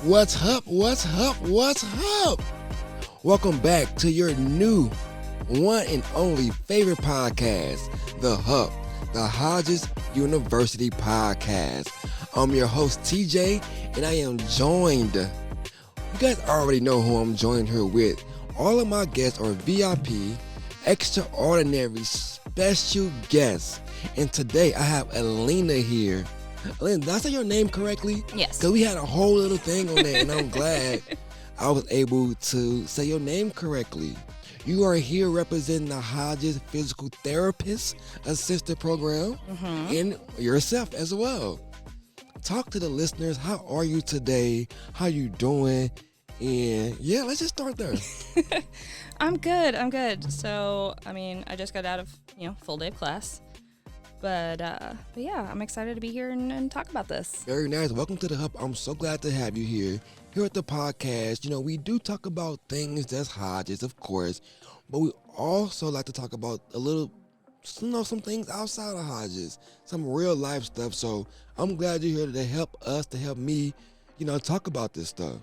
What's up? What's up? What's up? Welcome back to your new one and only favorite podcast, the HUP, the Hodges University podcast. I'm your host, TJ, and I am joined. You guys already know who I'm joined here with. All of my guests are VIP, extraordinary, special guests. And today I have Alina here. Alina, did I say your name correctly? Yes. Because we had a whole little thing on that, and I'm glad I was able to say your name correctly. You are here representing the Hodges Physical Therapist Assistant Program and yourself as well. Talk to the listeners. How are you today? How you doing? And yeah, let's just start there. I'm good. So, I just got out of, full day of class. But yeah, I'm excited to be here and talk about this. Very nice. Welcome to the HUP. I'm so glad to have you here. Here at the podcast, we do talk about things that's Hodges, of course, but we also like to talk about a little, some things outside of Hodges, some real life stuff. So I'm glad you're here to help us, to help me, talk about this stuff.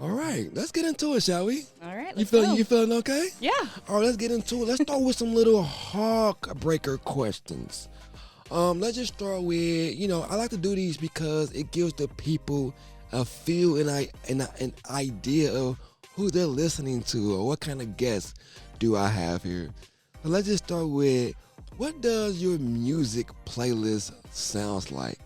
All right, let's get into it, shall we? All right, You feeling okay? Yeah. All right, let's get into it. Let's start with some little heartbreaker questions. Let's just start with, I like to do these because it gives the people a feel and an idea of who they're listening to or what kind of guests do I have here. So let's just start with, what does your music playlist sounds like?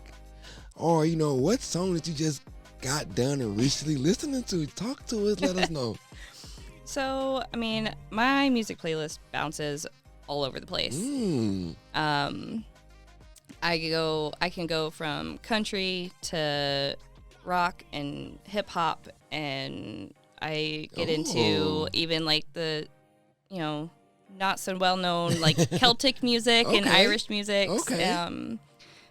Or, what song that you just got done and recently listening to? Talk to us, let us know. So, my music playlist bounces all over the place. I can go from country to rock and hip hop, and I get into even like the, not so well known like Celtic music and Irish music. Okay.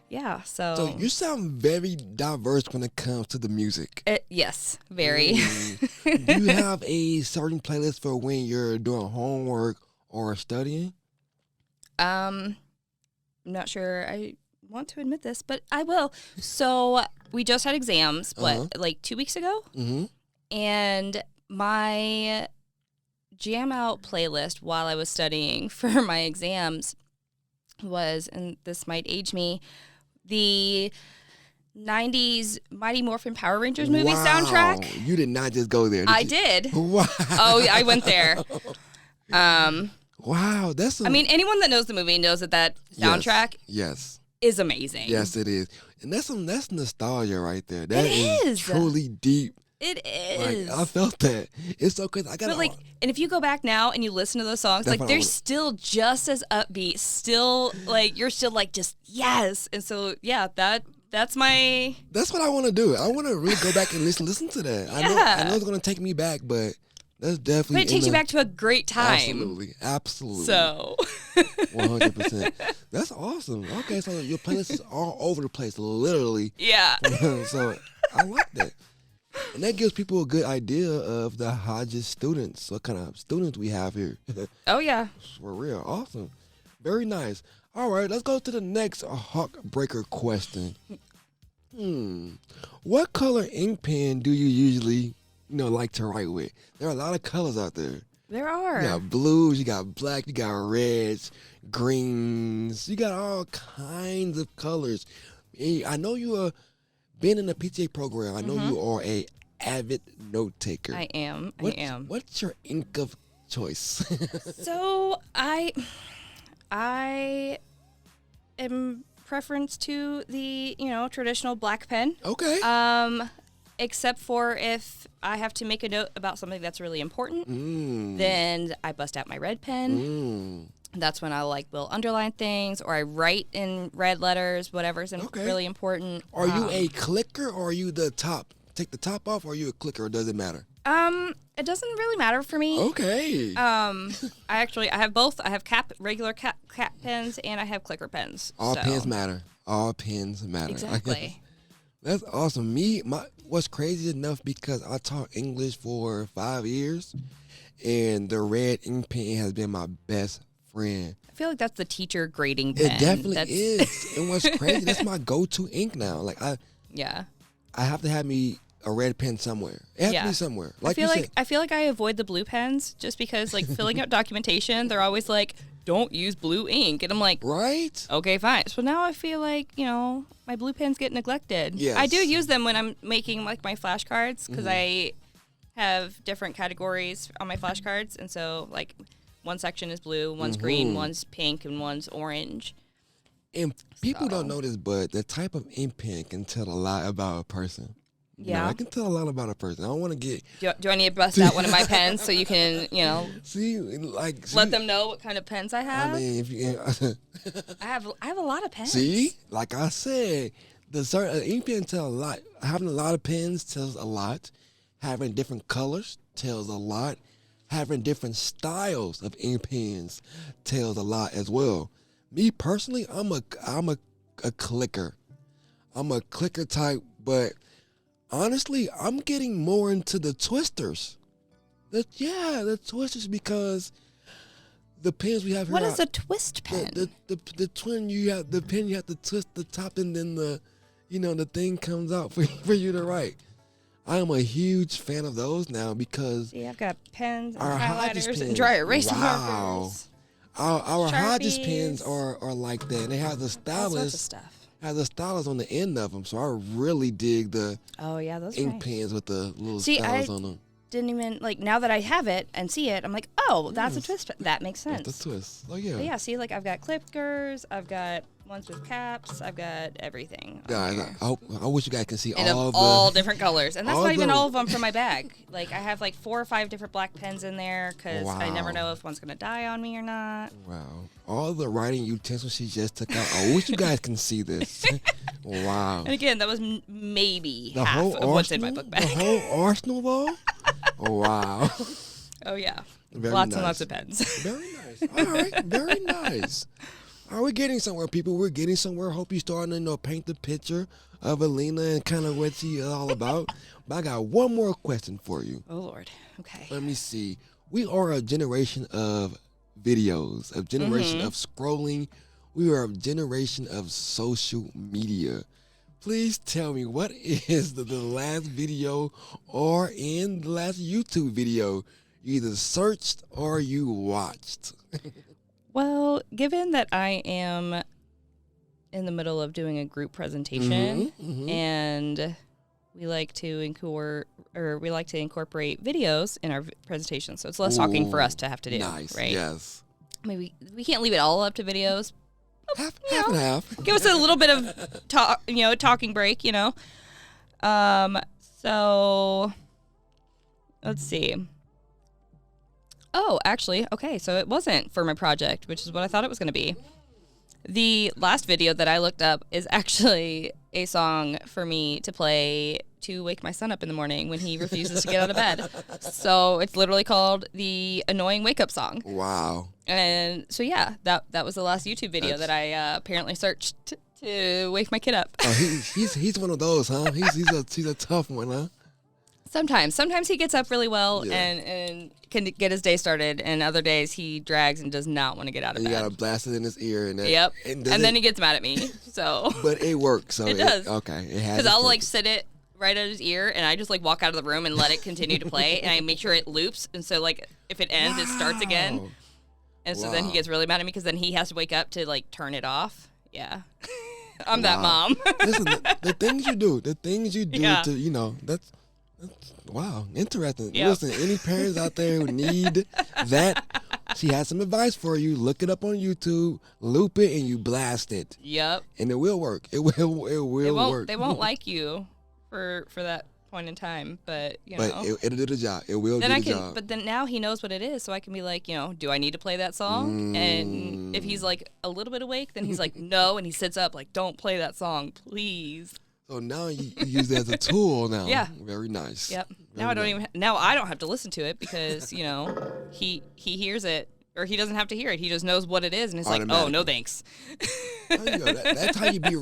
Yeah, so. So you sound very diverse when it comes to the music. Yes, very. Do you have a certain playlist for when you're doing homework or studying? I'm not sure I want to admit this, but I will. So we just had exams, like 2 weeks ago? Mm-hmm. And my jam out playlist while I was studying for my exams was, and this might age me, the 90s Mighty Morphin Power Rangers movie soundtrack. You did not just go there. I did. Wow. Oh, I went there. Wow, that's anyone that knows the movie knows that soundtrack yes is amazing. Yes, it is. And that's nostalgia right there. That is truly deep. It is. Like, I felt that. It's so crazy. And if you go back now and you listen to those songs, they're still just as upbeat. Still, you're still just yes. And so, yeah, that's my. That's what I want to do. I want to really go back and listen to that. Yeah. I know it's gonna take me back, but that's definitely. But it takes you back to a great time. Absolutely. So. 100%. That's awesome. Okay, so your playlist is all over the place, literally. Yeah. So I like that. And that gives people a good idea of the Hodges students, what kind of students we have here. Oh, yeah. For real. Awesome. Very nice. All right, let's go to the next heartbreaker question. What color ink pen do you usually, like to write with? There are a lot of colors out there. There are. You got blues, you got black, you got reds, greens. You got all kinds of colors. I know you are being in the PTA program. I know you are a avid note taker. I am. What's your ink of choice? So I am preference to the traditional black pen. Okay. Except for if I have to make a note about something that's really important, then I bust out my red pen. That's when I will underline things, or I write in red letters, whatever's really important. Are you a clicker, or are you the top? Take the top off, or are you a clicker, or does it matter? It doesn't really matter for me. Okay. I have both. I have regular cap pens, and I have clicker pens. All pens matter. All pens matter. Exactly. That's awesome. What's crazy enough, because I taught English for 5 years, and the red ink pen has been my best friend. I feel like that's the teacher grading pen. It definitely is. And what's crazy, that's my go-to ink now. I have to have me a red pen somewhere. It has to be somewhere. Like I feel like I avoid the blue pens just because, like, filling out documentation, they're always like, don't use blue ink. And I'm like, right? Okay, fine. So now I feel like, my blue pens get neglected. Yes. I do use them when I'm making, like, my flashcards because I have different categories on my flashcards. And so, like, one section is blue, one's green, one's pink, and one's orange. And people don't know this, but the type of ink pen can tell a lot about a person. Yeah. I can tell a lot about a person. I don't want to get... Do I need to bust out one of my pens so you can, let them know what kind of pens I have? I mean, if you... I have a lot of pens. See? Like I said, the certain ink pen tell a lot. Having a lot of pens tells a lot. Having different colors tells a lot. Having different styles of ink pens tells a lot as well. Me personally, I'm a clicker. I'm a clicker type, but honestly, I'm getting more into the twisters. The twisters, because the pens we have here. What is a twist pen? The pen you have to twist the top, and then the thing comes out for you to write. I am a huge fan of those now because I've got pens and Hodges highlighters pens, and dry erase wow. markers. Our Hodges Sharpies. pens are like that. And they have the All sorts of stylus. stuff. Has the stylus on the end of them, so I really dig the those ink nice. pens with the little stylus on them. Didn't even now that I have it and see it, I'm like, oh, that's a twist. That makes sense. That's the twist. Oh yeah. But yeah, see, like I've got clickers, I've got ones with caps, I've got everything. Yeah, I wish you guys can see and all different colors, and that's not even all of them from my bag. Like I have like 4 or 5 different black pens in there because I never know if one's gonna die on me or not. Wow, all the writing utensils she just took out. I wish you guys can see this. Wow. And again, that was maybe the half whole of what's in my book bag. The whole arsenal, though. Oh wow. Oh yeah. Very lots nice. and lots of pens. Very nice. All right. Very nice. Are we getting somewhere, people? We're getting somewhere. Hope you're starting to paint the picture of Alina and kind of what she is all about. But I got one more question for you. Oh Lord. Okay. Let me see. We are a generation of videos, a generation of scrolling. We are a generation of social media. Please tell me, what is the last video or in the last YouTube video you either searched or you watched? Well, given that I am in the middle of doing a group presentation and we like to incorporate videos in our presentation, so it's less talking for us to have to do. Nice, right? yes. I mean, we can't leave it all up to videos. Half and half. Give us a little bit of talking break, So let's see. Oh, actually, okay, so it wasn't for my project, which is what I thought it was going to be. The last video that I looked up is actually a song for me to play to wake my son up in the morning when he refuses to get out of bed. So it's literally called the Annoying Wake Up Song. Wow. And so, yeah, that was the last YouTube video that I apparently searched to wake my kid up. Oh, he's one of those, huh? He's a tough one, huh? Sometimes he gets up really well and can get his day started, and other days he drags and does not want to get out of bed. You gotta blast it in his ear, and yep. And then he gets mad at me. So, but it works. So it does. Okay, it has. Because I'll sit it right at his ear, and I just walk out of the room and let it continue to play, and I make sure it loops, and so if it ends, it starts again. And so then he gets really mad at me because then he has to wake up to turn it off. Yeah. I'm that mom. Listen, the things you do to, that's wow, interesting. Yep. Listen, any parents out there who need that, she has some advice for you. Look it up on YouTube, loop it, and you blast it. Yep. And it will work. It will work. They won't like you for that point in time, but it'll do the job. It will do the job. But then now he knows what it is, so I can be like, do I need to play that song? And if he's a little bit awake, then he's like, no, and he sits up don't play that song, please. So now you use it as a tool now. Yeah. Very nice. Yep. Now I don't have to listen to it because, he hears it, or he doesn't have to hear it. He just knows what it is, and he's like, oh, no thanks. That's how you be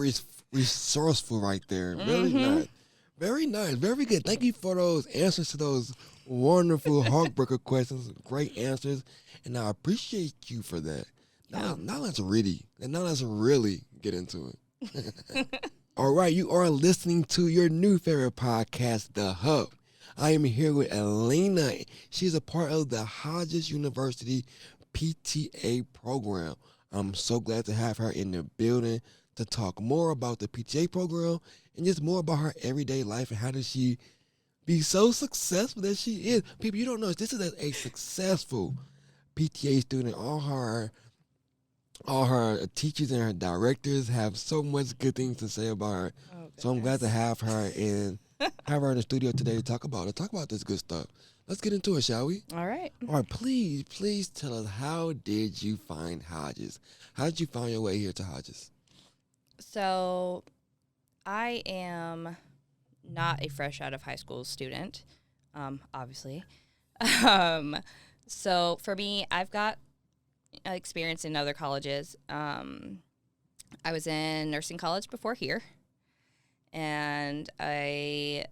resourceful right there. Very nice. Very nice. Very good. Thank you for those answers to those wonderful heartbreaker questions. Great answers. And I appreciate you for that. Now let's really get into it. All right, you are listening to your new favorite podcast, The HUP. I am here with Alina. She's a part of the Hodges University PTA program. I'm so glad to have her in the building to talk more about the PTA program and just more about her everyday life and how does she be so successful that she is. People, you don't know, this is a successful PTA student. All her teachers and her directors have so much good things to say about her. Oh, So I'm glad to goodness. have her in the studio today to talk about it. Talk about this good stuff. Let's get into it, shall we? All right. All right, please tell us, how did you find Hodges? How did you find your way here to Hodges? So I am not a fresh out of high school student, obviously. Um, so for me, I've got experience in other colleges. I was in nursing college before here, and I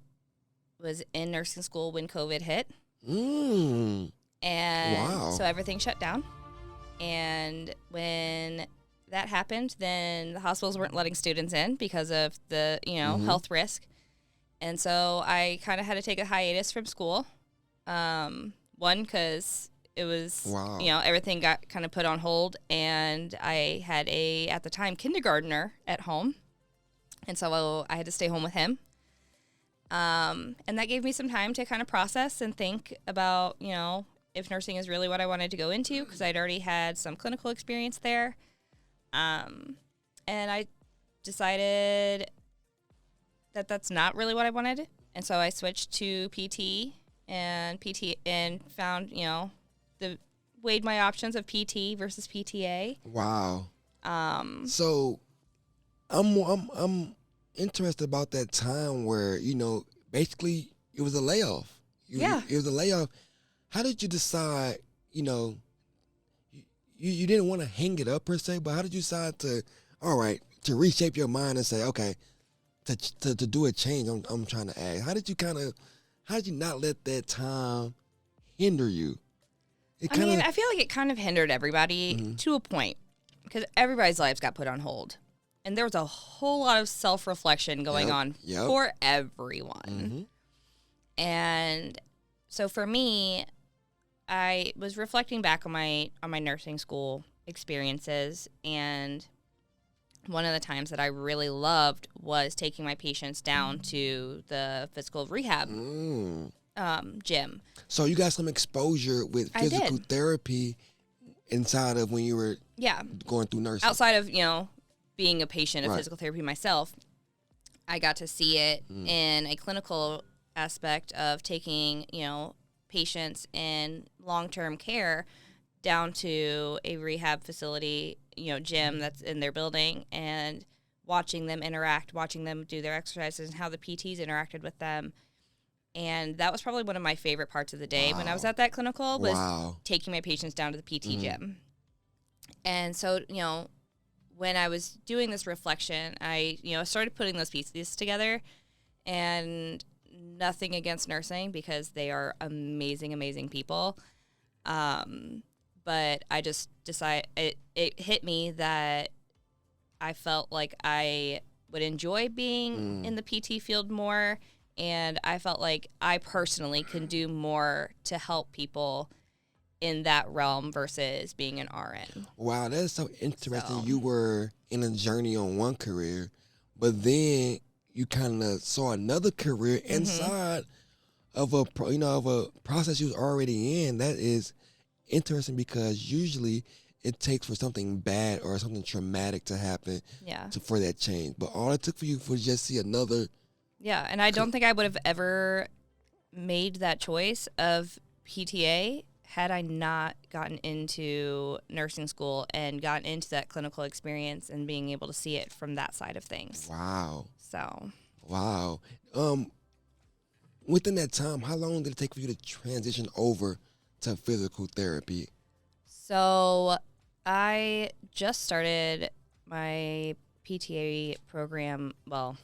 was in nursing school when COVID hit. Mm. And Wow. so everything shut down. And when that happened, then the hospitals weren't letting students in because of the, health risk. And so I kind of had to take a hiatus from school. One, because it was, Wow. Everything got kind of put on hold. And I had at the time, kindergartner at home. And so I had to stay home with him. And that gave me some time to kind of process and think about, if nursing is really what I wanted to go into, because I'd already had some clinical experience there. And I decided that that's not really what I wanted. And so I switched to PT and found, weighed my options of PT versus PTA. Wow. So I'm interested about that time where, basically it was a layoff. It was a layoff. How did you decide, you didn't want to hang it up per se, but how did you decide to reshape your mind and say, okay, to do a change, I'm trying to ask. How did you not let that time hinder you? I feel like it kind of hindered everybody to a point, because everybody's lives got put on hold. And there was a whole lot of self-reflection going on for everyone. And so for me, I was reflecting back on my nursing school experiences, and one of the times that I really loved was taking my patients down to the physical rehab gym. So you got some exposure with physical therapy inside of when you were going through nursing. Outside of, being a patient of physical therapy myself, I got to see it in a clinical aspect of taking, patients in long-term care down to a rehab facility, gym that's in their building, and watching them interact, watching them do their exercises and how the PTs interacted with them. And that was probably one of my favorite parts of the day when I was at that clinical, was taking my patients down to the PT gym. And so, when I was doing this reflection, I, started putting those pieces together, and nothing against nursing, because they are amazing, amazing people. But I just decided, it hit me that I felt like I would enjoy being in the PT field more, and I felt like I personally can do more to help people in that realm versus being an RN. Wow, that's so interesting. You were in a journey on one career, but then you kind of saw another career inside of a process you was already in. That is interesting, because usually it takes for something bad or something traumatic to happen for that change. But all it took for you to just see another. Yeah, and I don't think I would have ever made that choice of PTA had I not gotten into nursing school and gotten into that clinical experience and being able to see it from that side of things. Wow. So. Wow. Within that time, how long did it take for you to transition over to physical therapy? So I just started my PTA program. Well,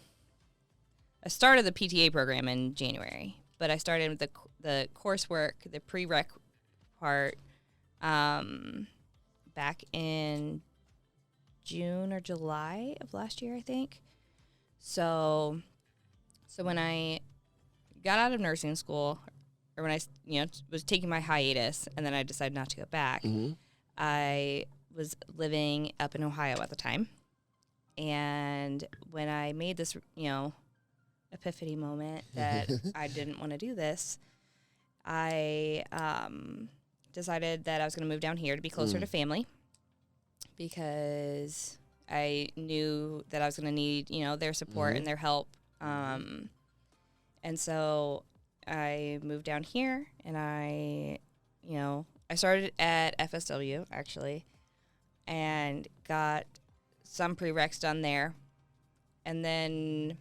I started the PTA program in January, but I started with the coursework, the prereq part, back in June or July of last year, I think. So when I got out of nursing school, or when I, was taking my hiatus, and then I decided not to go back, I was living up in Ohio at the time. And when I made this, epiphany moment that I didn't want to do this, I decided that I was going to move down here to be closer to family, because I knew that I was going to need, their support and their help. And so I moved down here, and I started at FSW, actually, and got some prereqs done there. And then,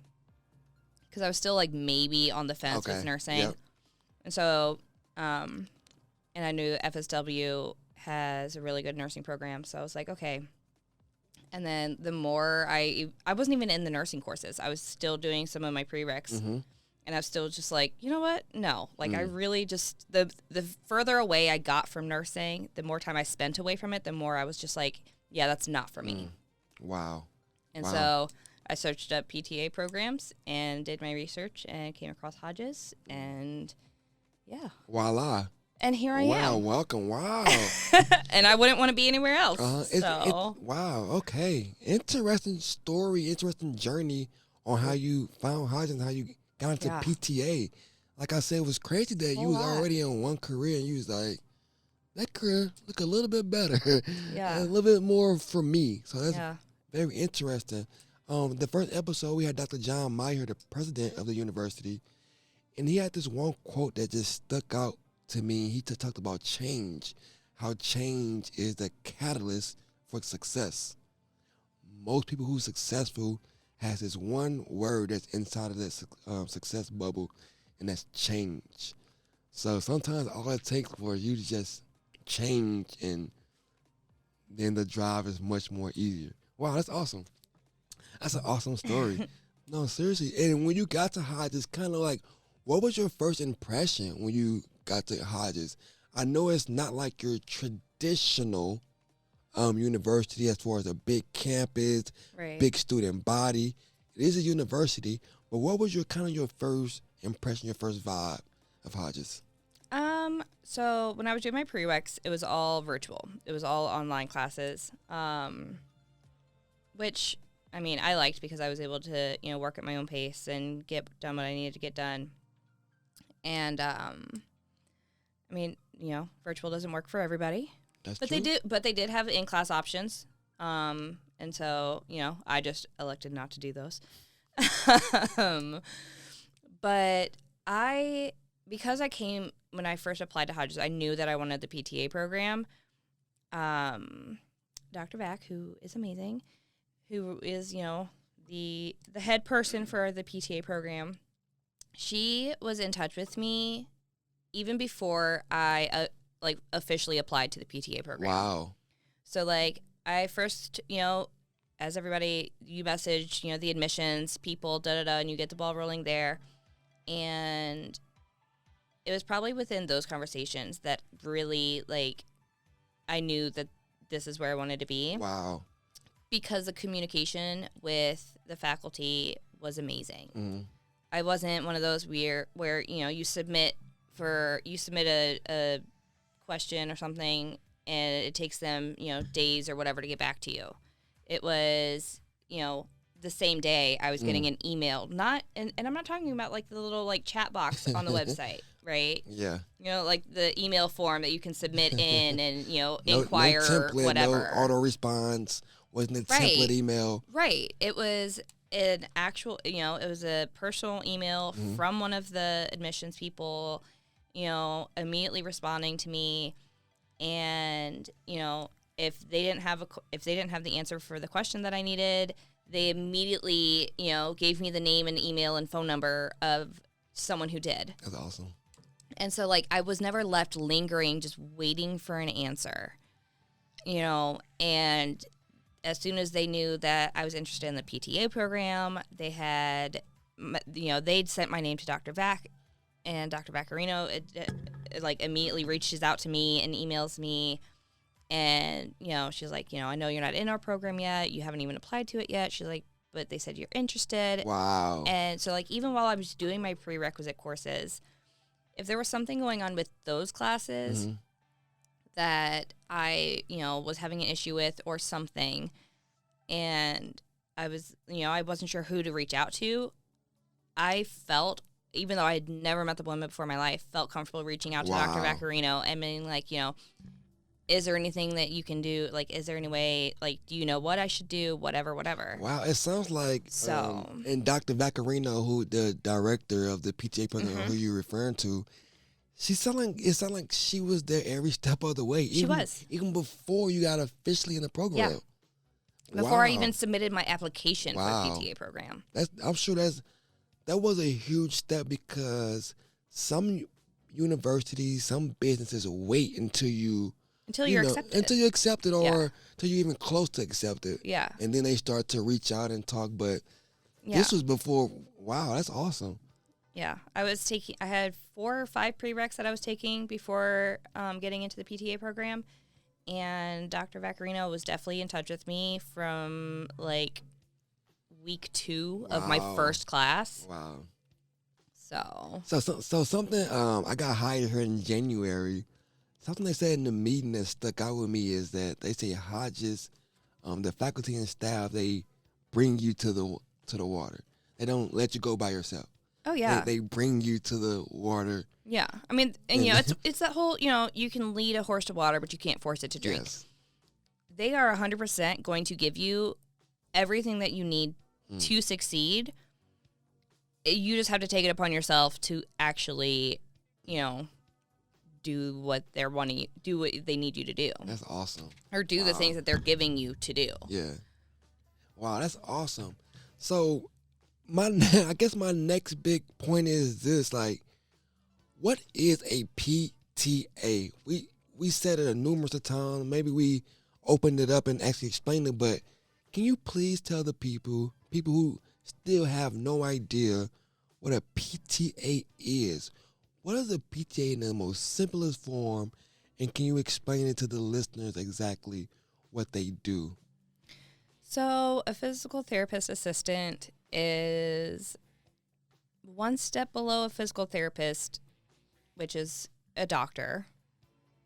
because I was still, maybe on the fence with nursing. Yep. And so, and I knew that FSW has a really good nursing program. So I was like, okay. And then the more I wasn't even in the nursing courses. I was still doing some of my prereqs. And I was still just like, you know what? No. I really just, the further away I got from nursing, the more time I spent away from it, the more I was just like, yeah, that's not for me. Wow. And so I searched up PTA programs and did my research and came across Hodges, and yeah. Voila. And here I am. Wow, welcome. Wow. And I wouldn't want to be anywhere else. Wow, okay. Interesting story, interesting journey on how you found Hodges and how you got into PTA. Like I said, it was crazy that you was already in one career and you was like, that career look a little bit better. Yeah. A little bit more for me. So that's very interesting. The first episode, we had Dr. John Meyer, the president of the university, and he had this one quote that just stuck out to me. He talked about change, how change is the catalyst for success. Most people who are successful has this one word that's inside of that success bubble, and that's change. So sometimes all it takes for you to just change, and then the drive is much more easier. Wow, that's awesome. That's an awesome story. No, seriously. And when you got to Hodges, kind of like, what was your first impression when you got to Hodges? I know it's not like your traditional university as far as a big campus, big student body. It is a university, but what was your first impression, your first vibe of Hodges? So when I was doing my prereqs, it was all virtual. It was all online classes, which, I mean, I liked because I was able to, work at my own pace and get done what I needed to get done. And, I mean, virtual doesn't work for everybody. That's true. They did have in-class options. And so, I just elected not to do those. But because I came, when I first applied to Hodges, I knew that I wanted the PTA program. Dr. Vac, who is amazing, who is, the head person for the PTA program, she was in touch with me even before I, officially applied to the PTA program. Wow. So, I first, as everybody, you message, the admissions people, and you get the ball rolling there. And it was probably within those conversations that really, I knew that this is where I wanted to be. Wow. Because the communication with the faculty was amazing. I wasn't one of those where you submit a question or something and it takes them, days or whatever to get back to you. It was, the same day I was getting an email, and I'm not talking about the little chat box on the website, right? Yeah. The email form that you can submit in and, inquire no template, whatever. No auto response, wasn't a template email. Right. It was an actual, it was a personal email from one of the admissions people, immediately responding to me, and, if they didn't have the answer for the question that I needed, they immediately, gave me the name and email and phone number of someone who did. That's awesome. And so, I was never left lingering, just waiting for an answer, and as soon as they knew that I was interested in the PTA program, they had, they'd sent my name to Dr. Vac, and Dr. Vaccarino, immediately reaches out to me and emails me. And, she's like, I know you're not in our program yet. You haven't even applied to it yet. She's like, but they said you're interested. Wow. And so, like, even while I was doing my prerequisite courses, if there was something going on with those classes that I, was having an issue with or something, and I was, I wasn't sure who to reach out to, I felt, even though I had never met the woman before in my life, felt comfortable reaching out to Dr. Vaccarino and being like, is there anything that you can do? Like, is there any way, like, do you know what I should do? Whatever. Wow, it sounds like, and Dr. Vaccarino, who the director of the PTA program, who you're referring to, it sounded like she was there every step of the way. She was. Even before you got officially in the program. Yeah. Before I even submitted my application for the PTA program. I'm sure that was a huge step, because some universities, some businesses wait until you're accepted. Until you accept it, or until you're even close to accept it. Yeah. And then they start to reach out and talk. But this was before. Wow, that's awesome. Yeah. I had 4 or 5 prereqs that I was taking before getting into the PTA program. And Dr. Vaccarino was definitely in touch with me from, like, week 2 of my first class. Wow. So something, I got hired here in January. Something they said in the meeting that stuck out with me is that they say Hodges, the faculty and staff, they bring you to the water. They don't let you go by yourself. Oh, yeah. They bring you to the water. Yeah. I mean, and, it's that whole, you can lead a horse to water, but you can't force it to drink. Yes. They are 100% going to give you everything that you need to succeed. You just have to take it upon yourself to actually, do what do what they need you to do. That's awesome. Or do the things that they're giving you to do. Yeah. Wow, that's awesome. So, I guess my next big point is this: like, what is a PTA? We said it numerous times. Maybe we opened it up and actually explained it, but can you please tell the people who still have no idea what a PTA is? What is a PTA in the most simplest form, and can you explain it to the listeners exactly what they do? So a physical therapist assistant is one step below a physical therapist, which is a doctor.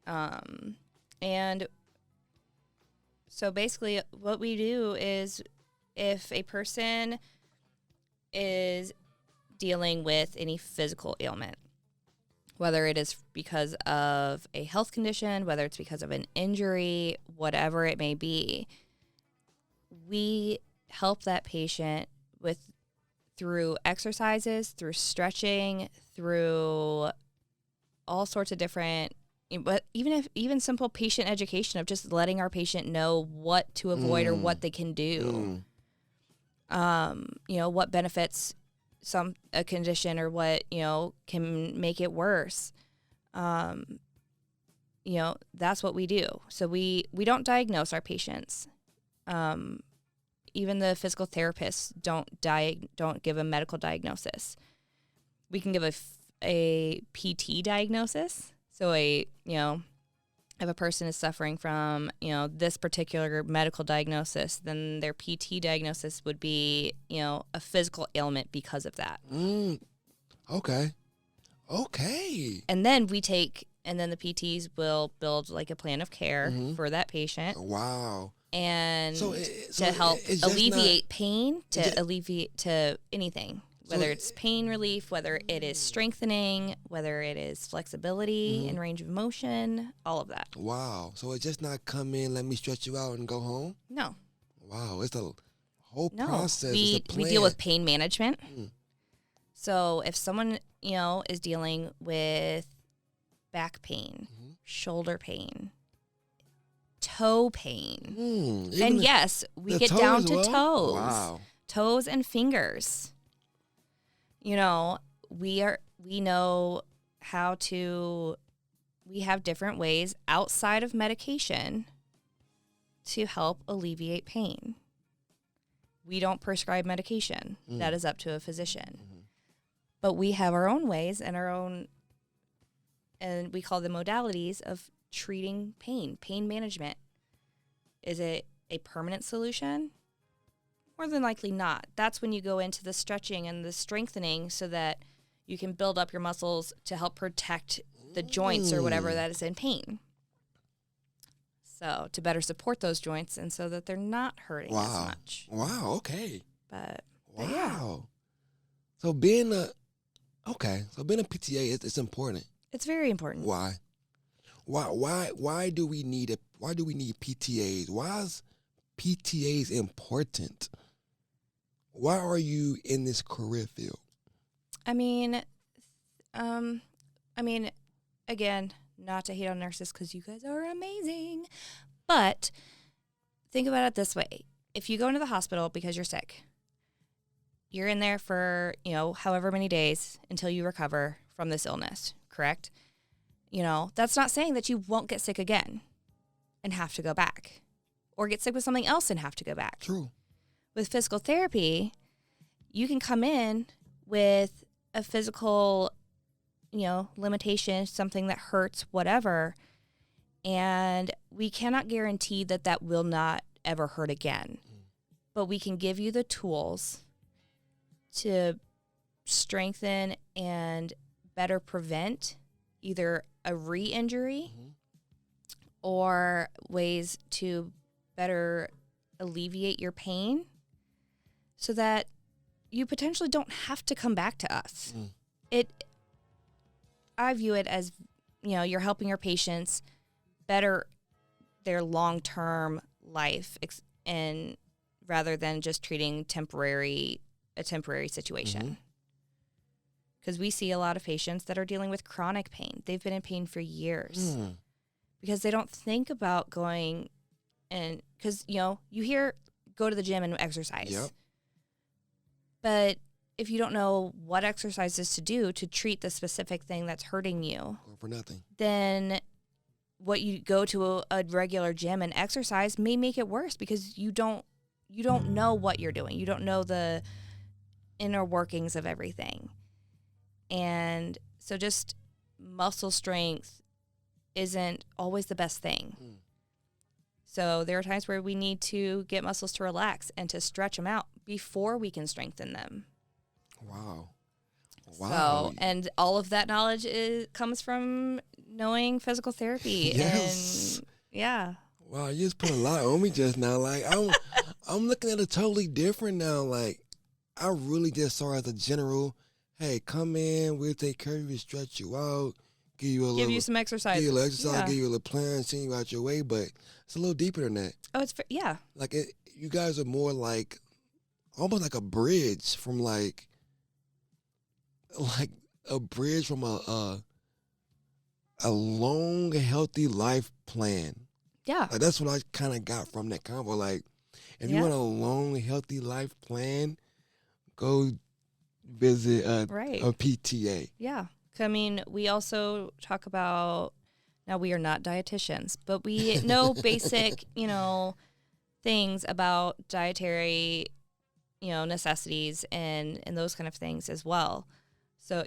And so basically what we do is, if a person is dealing with any physical ailment, whether it is because of a health condition, whether it's because of an injury, whatever it may be, we help that patient through exercises, through stretching, through all sorts of different, but even simple patient education of just letting our patient know what to avoid or what they can do. What benefits a condition, or what, can make it worse. That's what we do. So we don't diagnose our patients. Even the physical therapists don't give a medical diagnosis. We can give a PT diagnosis. So if a person is suffering from, this particular medical diagnosis, then their PT diagnosis would be, a physical ailment because of that. Okay. And then the PTs will build like a plan of care for that patient. Wow. And to help alleviate pain, alleviate to anything. Whether it's pain relief, whether it is strengthening, whether it is flexibility and range of motion, all of that. Wow. So it's just not come in, let me stretch you out and go home? No. Wow. It's a whole process. We deal with pain management. So if someone, is dealing with back pain, shoulder pain, toe pain, and yes, we get down to toes. Wow. Toes and fingers. We know how we have different ways outside of medication to help alleviate pain. We don't prescribe medication. That is up to a physician. But we have our own ways and and we call them modalities of treating pain management. Is it a permanent solution More than likely not. That's when you go into the stretching and the strengthening so that you can build up your muscles to help protect the joints or whatever that is in pain. So to better support those joints and so that they're not hurting as much. Wow, okay. But wow. Yeah. So being a PTA, it's important. It's very important. Why? Why do we need PTAs? Why is PTAs important? Why are you in this career field? I mean, again, not to hate on nurses because you guys are amazing, but think about it this way. If you go into the hospital because you're sick, you're in there for, however many days until you recover from this illness, correct? That's not saying that you won't get sick again and have to go back or get sick with something else and have to go back. True. With physical therapy, you can come in with a physical, limitation, something that hurts, whatever, and we cannot guarantee that that will not ever hurt again. But we can give you the tools to strengthen and better prevent either a re-injury or ways to better alleviate your pain so that you potentially don't have to come back to us. I view it as, you're helping your patients better their long-term life and rather than just treating a temporary situation. Because we see a lot of patients that are dealing with chronic pain. They've been in pain for years because they don't think about going and because, you hear go to the gym and exercise. Yep. But if you don't know what exercises to do to treat the specific thing that's hurting you, Going for nothing. Then what you go to a regular gym and exercise may make it worse because you don't know what you're doing. You don't know the inner workings of everything. And so just muscle strength isn't always the best thing. So there are times where we need to get muscles to relax and to stretch them out before we can strengthen them. Wow. So, and all of that knowledge comes from knowing physical therapy. Yes. And yeah. Wow, you just put a lot on me just now. Like I'm looking at it totally different now. Like I really just saw as a general, hey, come in, we'll take care of you, stretch you out, give you some exercises. Give you a little exercise, give you a little plan, send you out your way, but it's a little deeper than that. Oh, yeah. Like you guys are more like almost like a bridge from like a bridge from a long, healthy life plan. Yeah. Like that's what I kind of got from that convo. Like, if you want a long, healthy life plan, go visit a PTA. Yeah. I mean, we also talk about, now we are not dietitians, but we know basic, things about dietary, necessities and those kind of things as well. So,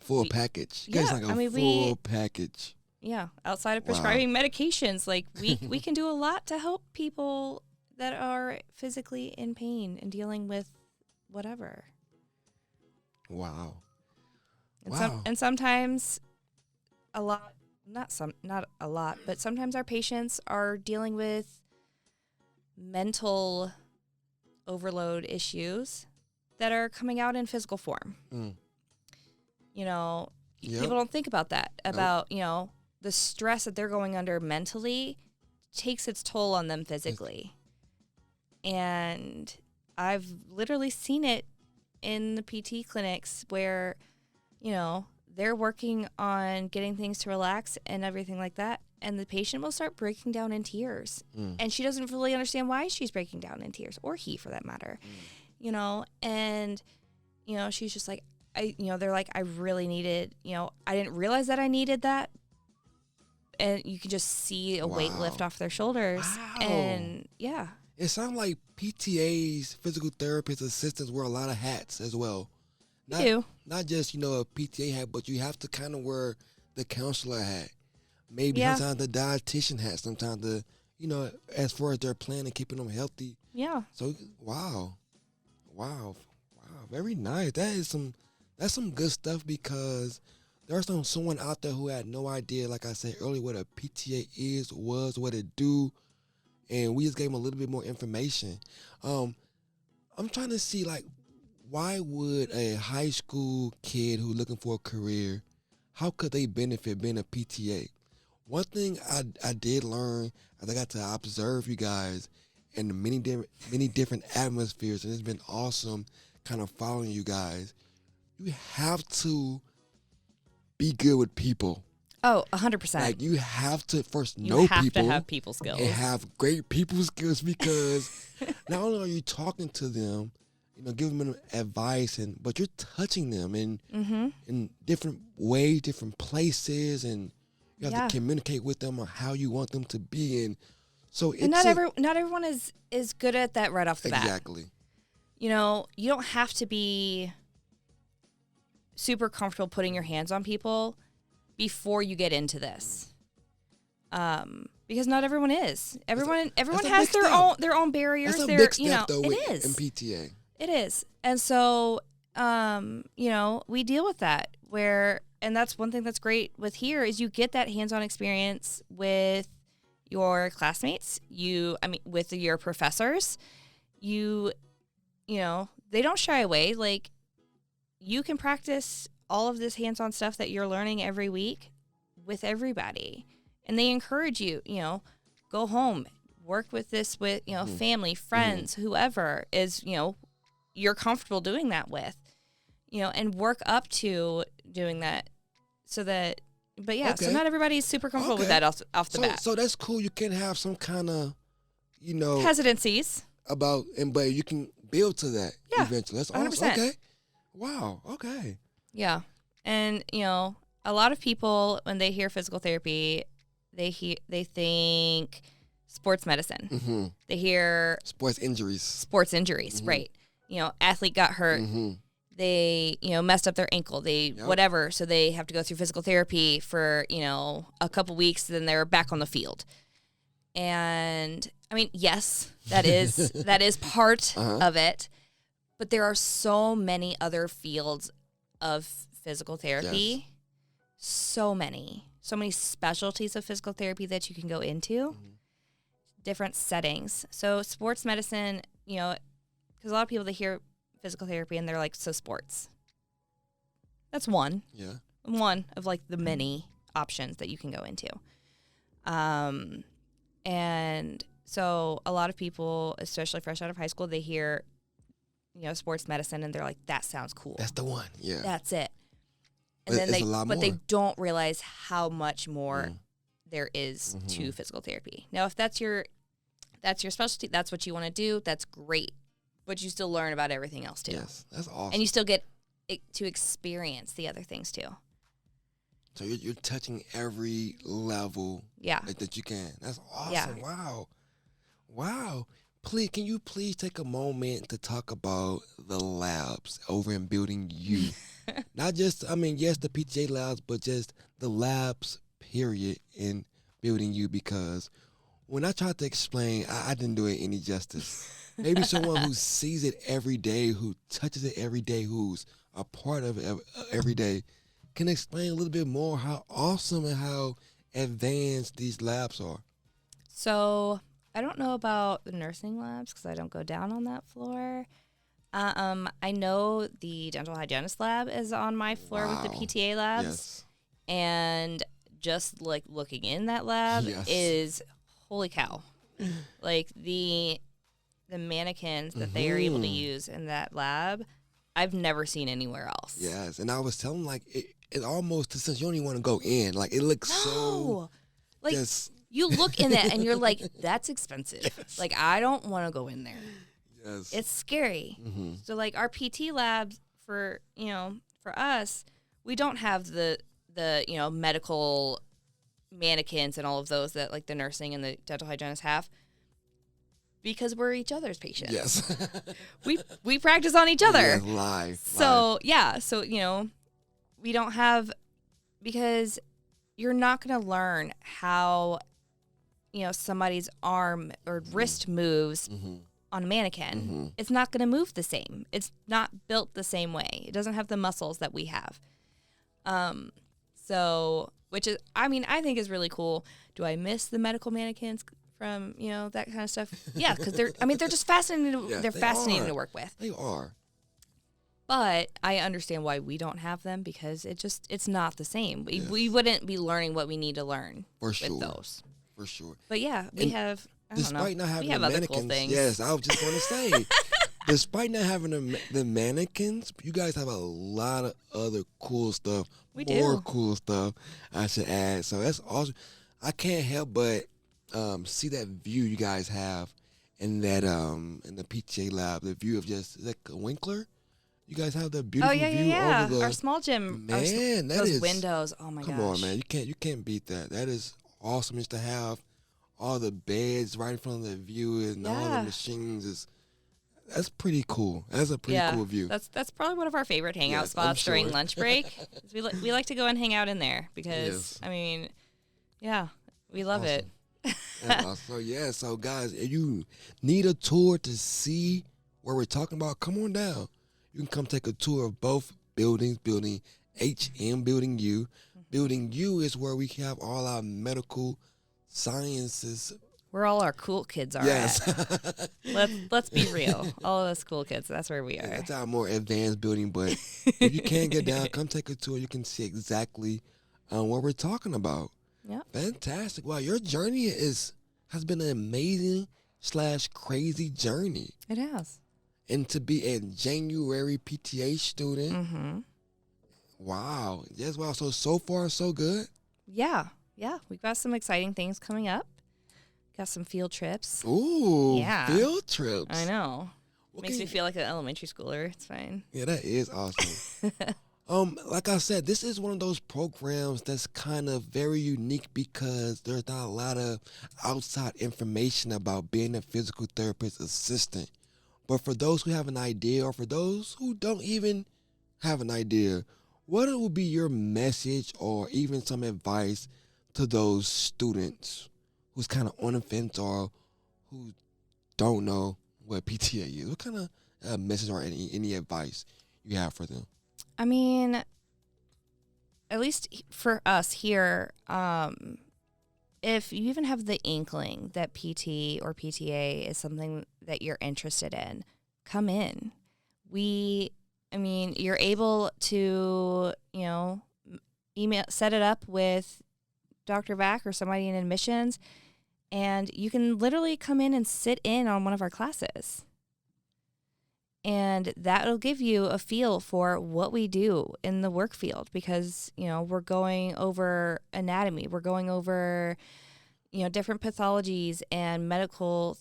full package. You guys like a full package. Yeah. Outside of prescribing medications, like we can do a lot to help people that are physically in pain and dealing with whatever. Wow. And sometimes a lot, not a lot, but sometimes our patients are dealing with mental overload issues that are coming out in physical form. People don't think about that, about, the stress that they're going under mentally takes its toll on them physically. And I've literally seen it in the PT clinics where, they're working on getting things to relax and everything like that. And the patient will start breaking down in tears. And she doesn't really understand why she's breaking down in tears, or he for that matter, and, she's just like, they're like, I really needed, I didn't realize that I needed that. And you can just see a weight lift off their shoulders. Wow. And yeah. It sounds like PTAs, physical therapists, assistants wear a lot of hats as well. Not just, a PTA hat, but you have to kind of wear the counselor hat. Maybe sometimes the dietitian hat, sometimes the, as far as their plan and keeping them healthy. Yeah. So wow, very nice. That's some good stuff, because there's someone out there who had no idea, like I said earlier, what a PTA was, what it do, and we just gave them a little bit more information. I'm trying to see, like, why would a high school kid who looking for a career, how could they benefit being a PTA? One thing I did learn as I got to observe you guys in the many different atmospheres, and it's been awesome kind of following you guys. You have to be good with people. Oh, 100%. Like, you have to first know You have people. to have people skills. And have great people skills, because not only are you talking to them, giving them advice, but you're touching them in different ways, different places, and you have to communicate with them on how you want them to be. And so it's not everyone is good at that right off the bat. Exactly. You don't have to be super comfortable putting your hands on people before you get into this. Because not everyone is. Everyone has their own barriers. That's a big step, though, it is. in PTA. It is. And so, we deal with that and that's one thing that's great with here is you get that hands-on experience with your classmates, with your professors. They don't shy away. Like, you can practice all of this hands-on stuff that you're learning every week with everybody. And they encourage you, go home, work with this with, family, friends, whoever is, you're comfortable doing that with, and work up to doing that so not everybody's super comfortable with that off the bat. So that's cool. You can have some kind of, hesitancies but you can build to that eventually. That's 100%. awesome. Okay. Wow. Okay. Yeah. And, a lot of people, when they hear physical therapy, they think sports medicine. Mm-hmm. They hear sports injuries, right? Athlete got hurt. Mm-hmm. They, messed up their ankle. They whatever, so they have to go through physical therapy for a couple weeks. Then they're back on the field. And I mean, yes, that is part of it, but there are so many other fields of physical therapy. Yes. So many specialties of physical therapy that you can go into, different settings. So sports medicine, because a lot of people, they hear physical therapy and they're like, so sports. That's one. Yeah. One of like the many options that you can go into. And so a lot of people, especially fresh out of high school, they hear, sports medicine and they're like, that sounds cool. That's the one. Yeah. That's it. And then they don't realize how much more there is to physical therapy. Now, if that's your specialty, that's what you want to do, that's great. But you still learn about everything else too. Yes, that's awesome. And you still get to experience the other things too. So you're touching every level that you can. That's awesome. Yeah. Wow. Can you please take a moment to talk about the labs over in Building U? Not just, yes, the PTA labs, but just the labs, period, in Building U, because when I tried to explain, I didn't do it any justice. Maybe someone who sees it every day, who touches it every day, who's a part of it every day, can explain a little bit more how awesome and how advanced these labs are. So I don't know about the nursing labs because I don't go down on that floor. I know the dental hygienist lab is on my floor with the PTA labs. Yes. And just like looking in that lab is holy cow. Like the mannequins that they are able to use in that lab, I've never seen anywhere else. Yes. And I was telling like it almost, since you don't even want to go in, like it looks so like just, you look in that and you're like, that's expensive. Yes. Like I don't want to go in there. Yes. It's scary. So like our PT labs for us, we don't have the medical mannequins and all of those that like the nursing and the dental hygienists have, because we're each other's patients. Yes. we practice on each other. Yeah, live. So we don't have, because you're not going to learn how somebody's arm or wrist moves on a mannequin, it's not going to move the same. It's not built the same way. It doesn't have the muscles that we have. So, which is, I mean, I think is really cool. Do I miss the medical mannequins from, you know, that kind of stuff? Yeah, because they're just fascinating. They're fascinating to work with. They are. But I understand why we don't have them, because it's not the same. We wouldn't be learning what we need to learn with those. For sure. But yeah, we have, I don't know. Despite not having we have the other mannequins, cool things. yes, I was just going to say, despite not having the mannequins, you guys have a lot of other cool stuff. More cool stuff, I should add. So that's awesome. I can't help but see that view you guys have in that in the PTA lab. The view of just, is that a Winkler? You guys have the beautiful view over the our small gym. Man, those windows. Oh my gosh! Come on, man. You can't beat that. That is awesome. Just to have all the beds right in front of the view and all the machines that's pretty cool. That's a pretty cool view. That's probably one of our favorite hangout spots during lunch break. we like to go and hang out in there because I mean, we love it. So guys, if you need a tour to see what we're talking about, come on down. You can come take a tour of both buildings, Building H and Building U. Building U is where we have all our medical sciences. Where all our cool kids are at. Let's be real. All of us cool kids, that's where we are. That's our more advanced building, but if you can't get down, come take a tour. You can see exactly what we're talking about. Yeah. Fantastic. Wow, your journey has been an amazing / crazy journey. It has. And to be a January PTA student. Mm-hmm. Wow. Yes, wow. So far, so good? Yeah. We've got some exciting things coming up. Got some field trips. Ooh, field trips. I know. Makes me feel like an elementary schooler. It's fine. Yeah, that is awesome. Like I said, this is one of those programs that's kind of very unique because there's not a lot of outside information about being a physical therapist assistant. But for those who have an idea, or for those who don't even have an idea, what would be your message or even some advice to those students who's kind of on the fence or who don't know what PTA is? What kind of message or any advice you have for them? I mean, at least for us here, if you even have the inkling that PT or PTA is something that you're interested in, come in. You're able to, set it up with Dr. Vac or somebody in admissions, and you can literally come in and sit in on one of our classes. And that'll give you a feel for what we do in the work field because, we're going over anatomy. We're going over, different pathologies and medical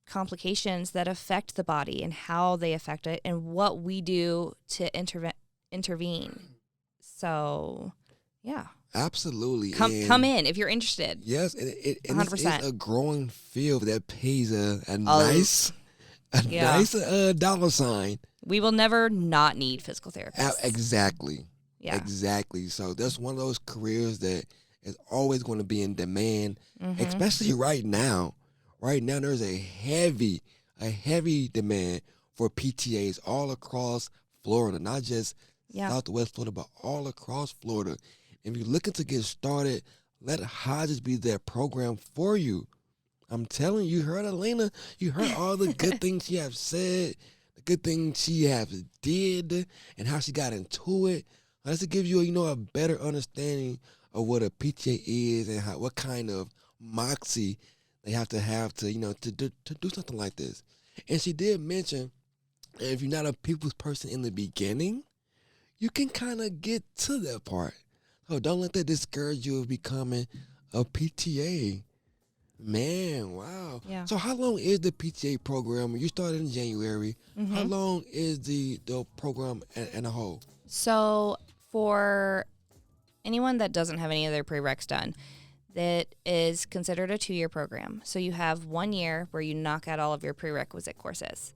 complications that affect the body and how they affect it and what we do to intervene. So, yeah. Absolutely. Come in if you're interested. Yes, and 100%. It's a growing field that pays a nice dollar sign. We will never not need physical therapists. Exactly. Yeah. Exactly. So that's one of those careers that is always going to be in demand, especially right now. Right now, there's a heavy demand for PTAs all across Florida, not just Southwest Florida, but all across Florida. If you're looking to get started, let Hodges be that program for you. I'm telling you, heard Alina. You heard all the good things she have said, the good things she have did, and how she got into it. That's to give you, a better understanding of what a PTA is and what kind of moxie they have to do something like this. And she did mention, if you're not a people's person in the beginning, you can kind of get to that part. So don't let that discourage you of becoming a PTA. Man, wow. Yeah. So how long is the PTA program? You started in January. How long is the program in a whole? So for anyone that doesn't have any of their prereqs done, that is considered a 2-year program. So you have 1 year where you knock out all of your prerequisite courses.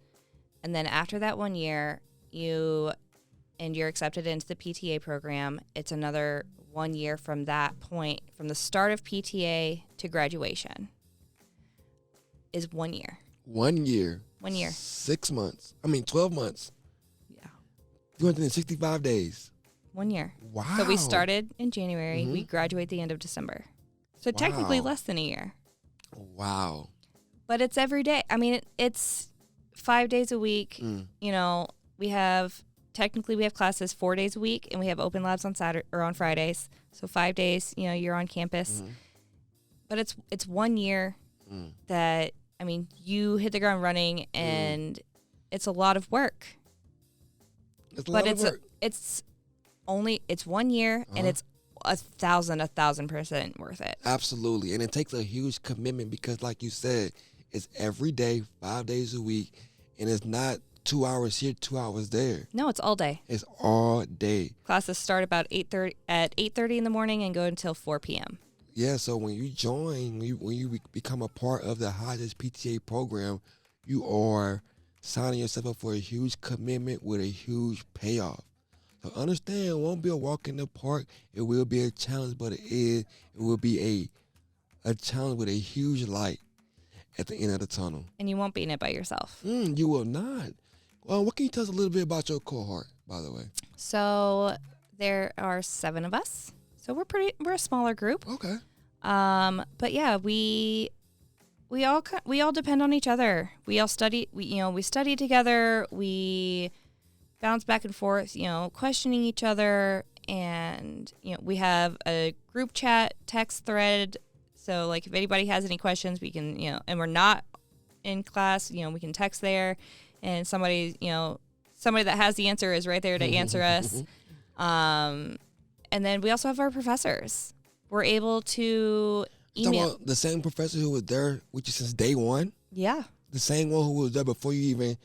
And then after that 1 year, you're accepted into the PTA program. It's another 1 year from that point, from the start of PTA to graduation is 1 year. 1 year. 1 year. 6 months. 12 months. Yeah. 365 days. 1 year. Wow. So we started in January. We graduate the end of December. So technically less than a year. Wow. But it's every day. I mean, it's 5 days a week. You know, we have classes 4 days a week, and we have open labs on Saturday or on Fridays. So 5 days, you know, you're on campus. But it's 1 year that, I mean, you hit the ground running, and it's a lot of work. It's a lot of work. It's 1 year, and it's 1,000% worth it. Absolutely. And it takes a huge commitment because, like you said, it's every day, 5 days a week, and it's not 2 hours here, 2 hours there. No, it's all day. It's all day. Classes start about 8:30 in the morning and go until 4 p.m. Yeah, so when you join, when you become a part of the Hodges PTA program, you are signing yourself up for a huge commitment with a huge payoff. So understand, it won't be a walk in the park. It will be a challenge, but it will be a challenge with a huge light at the end of the tunnel. And you won't be in it by yourself. You will not. Well, what can you tell us a little bit about your cohort, by the way? So there are 7 of us. So we're a smaller group. Okay. But yeah, we all depend on each other. We all study. We study together. We bounce back and forth. Questioning each other, and we have a group chat text thread. So like if anybody has any questions, we can and we're not in class. We can text there, and somebody that has the answer is right there to answer us. And then we also have our professors. We're able to email. Talking about the same professor who was there with you since day one? Yeah. The same one who was there before you even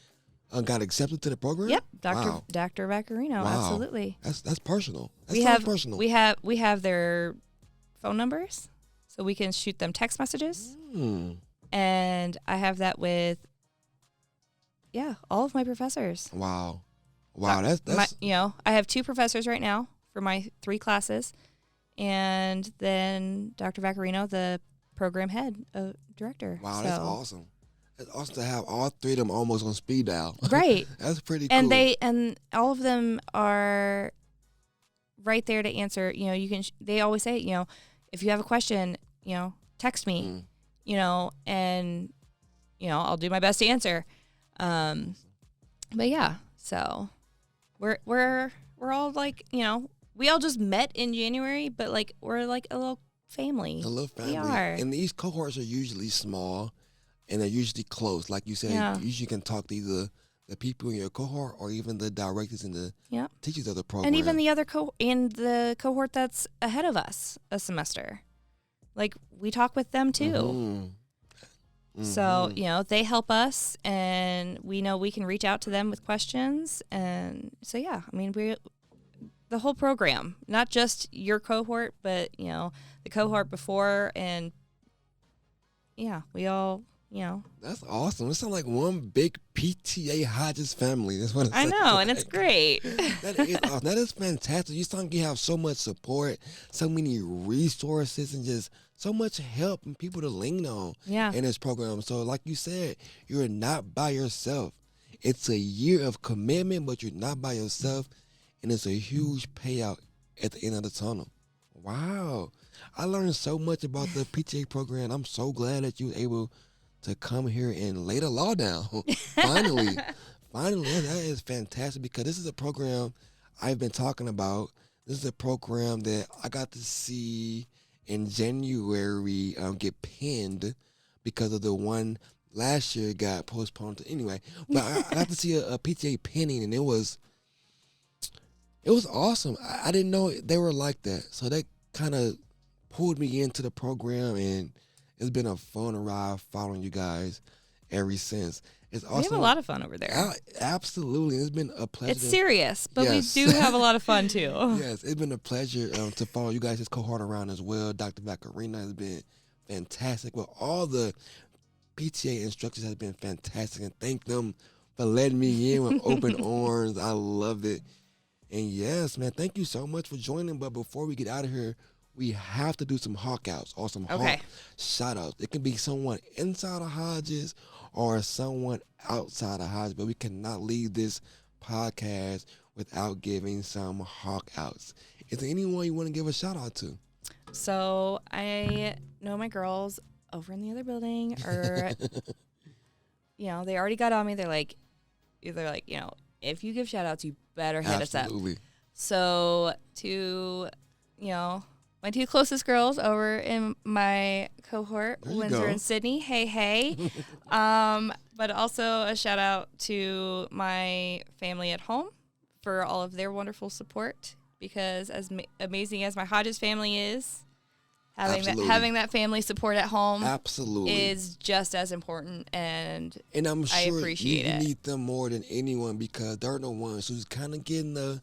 got accepted to the program? Yep. Wow. Dr. Vaccarino. Wow. Absolutely. That's personal. Personal. We have their phone numbers, so we can shoot them text messages. And I have that with all of my professors. Wow. That's I have 2 professors right now for my 3 classes, and then Dr. Vaccarino, the program head, director. Wow, that's awesome. It's awesome to have all 3 of them almost on speed dial. Right. That's pretty cool. And all of them are right there to answer. They always say, if you have a question, text me. And I'll do my best to answer. But yeah, so we're all like, we all just met in January, but like we're like a little family. A little family. We are. And these cohorts are usually small, and they're usually close. Like you said, you usually can talk to either the people in your cohort or even the directors and the teachers of the program. And even the other cohort that's ahead of us a semester. Like we talk with them too. So, they help us, and we know we can reach out to them with questions. And so, yeah, I mean, the whole program, not just your cohort, but, the cohort before. And, yeah, we all, That's awesome. It sounds like one big PTA Hodges family. That's what I know, and it's great. That is awesome. That is fantastic. You sound like you have so much support, so many resources, and just so much help and people to lean on in this program. So like you said, you're not by yourself. It's a year of commitment, but you're not by yourself, and it's a huge payout at the end of the tunnel. Wow. I learned so much about the PTA program. I'm so glad that you were able to come here and lay the law down. Finally, that is fantastic, because this is a program I've been talking about. This is a program that I got to see in January get pinned because of the one last year got postponed. Anyway, but I got to see a PTA pinning, and it was awesome. I didn't know they were like that, so that kind of pulled me into the program, and it's been a fun ride following you guys ever since. It's awesome. We have a lot of fun over there. Absolutely. It's been a pleasure. It's serious, but we do have a lot of fun too. Yes, it's been a pleasure to follow you guys' cohort around as well. Dr. Vaccarino has been fantastic. Well, all the PTA instructors has been fantastic, and thank them for letting me in with open arms. I love it. And yes, man, thank you so much for joining. But before we get out of here, we have to do some hawk outs or some Okay. hawk shout outs. It can be someone inside of Hodges or someone outside of Hodges, but we cannot leave this podcast without giving some hawk outs. Is there anyone you want to give a shout out to? So I know my girls over in the other building are, they already got on me. They're like, if you give shout outs, you better hit us up. Absolutely. So to, my two closest girls over in my cohort, Windsor go. and Sydney, hey. But also a shout out to my family at home for all of their wonderful support, because as amazing as my Hodges family is, having that family support at home is just as important, and I'm sure I appreciate you it. need them more than anyone, because they're the ones who's kind of getting the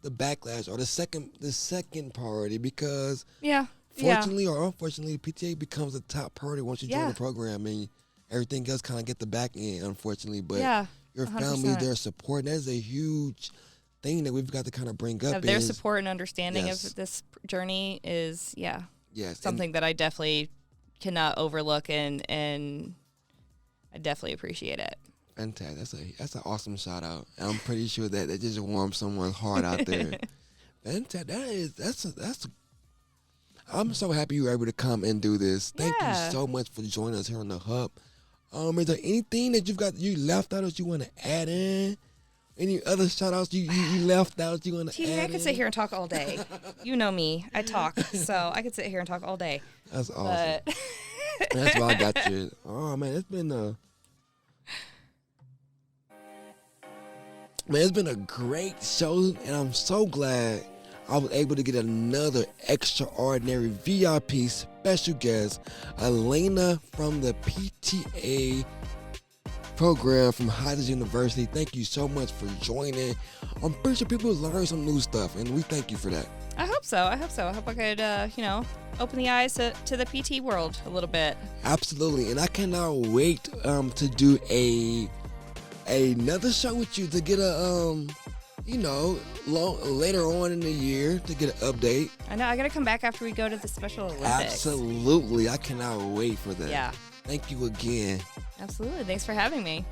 backlash or the second priority, because fortunately or unfortunately, PTA becomes the top priority once you join the program, and everything else kind of get the back end, unfortunately. But your 100%. family, their support, that is a huge thing that we've got to kind of bring up. Their support and understanding of this journey is something that I definitely cannot overlook, and I definitely appreciate it. Fantastic. That's an awesome shout out. And I'm pretty sure that just warms someone's heart out there. Fantastic. I'm so happy you were able to come and do this. Thank you so much for joining us here on the HUP. Is there anything that you left out that you want to add in? Any other shout outs you left out you want to add in? I could sit here and talk all day. You know me. I talk. So I could sit here and talk all day. That's awesome. That's why I got you. Oh, man, it's been a great show, and I'm so glad I was able to get another extraordinary VIP special guest, Alina from the PTA program from Hodges University. Thank you so much for joining. I'm pretty sure people learn some new stuff, and we thank you for that. I hope so. I hope I could, open the eyes to the PT world a little bit. Absolutely, and I cannot wait to do another show with you to get a later on in the year to get an update. I know. I got to come back after we go to the Special Olympics. Absolutely. I cannot wait for that. Yeah. Thank you again. Absolutely. Thanks for having me.